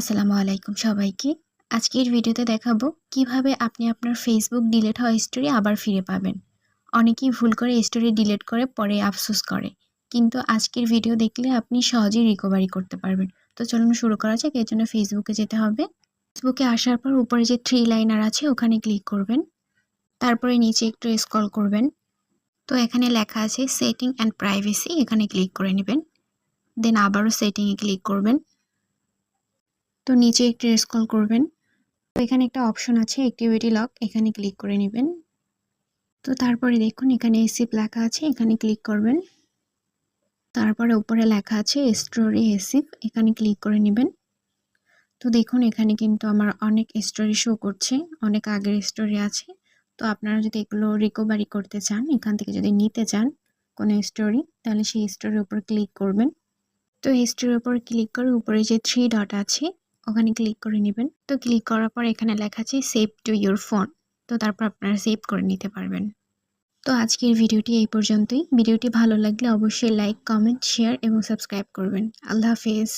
আসসালামু আলাইকুম সবাইকে। আজকের ভিডিওতে দেখাবো কিভাবে আপনি আপনার Facebook ডিলিট হওয়া স্টোরি আবার ফিরে পাবেন। অনেকেই ভুল করে স্টোরি ডিলিট করে পরে আফসোস করে। কিন্তু আজকের ভিডিও দেখলে আপনি সহজেই রিকভারি করতে পারবেন। তো চলুন শুরু করা যাক। এর জন্য ফেসবুকে যেতে হবে। ফেসবুকে আসার পর উপরে যে 3 লাইনার আছে ওখানে ক্লিক করবেন। তারপরে নিচে একটু স্ক্রল করবেন। তো এখানে লেখা আছে সেটিং অ্যান্ড প্রাইভেসি, এখানে ক্লিক করে নেবেন। দেন আবারও সেটিং এ ক্লিক করবেন। তো নিচে একটু স্ক্রল করবেন। তো এখানে একটা অপশন আছে অ্যাক্টিভিটি লক, এখানে ক্লিক করে নেবেন। তো তারপরে দেখুন এখানে এসিপ লেখা আছে, এখানে ক্লিক করবেন। তারপরে উপরে লেখা আছে স্টোরি এসিপ, এখানে ক্লিক করে নেবেন। তো দেখুন এখানে কিন্তু আমার অনেক স্টোরি শো করছে, অনেক আগের স্টোরি আছে। তো আপনারা যদি এগুলো রিকভারি করতে চান, এখান থেকে যদি নিতে চান কোনো স্টোরি, তাহলে সেই স্টোরির উপর ক্লিক করবেন। তো হিস্ট্রির উপর ক্লিক করে উপরে যে 3 ডট আছে ওখানে ক্লিক করে নেবেন। তো ক্লিক করার পর এখানে লেখা আছে সেভ টু ইওর ফোন। তো তারপর আপনারা সেভ করে নিতে পারবেন। তো আজকের ভিডিওটি এই পর্যন্তই। ভিডিওটি ভালো লাগলে অবশ্যই লাইক, কমেন্ট, শেয়ার এবং সাবস্ক্রাইব করবেন। আল্লাহ হাফেজ।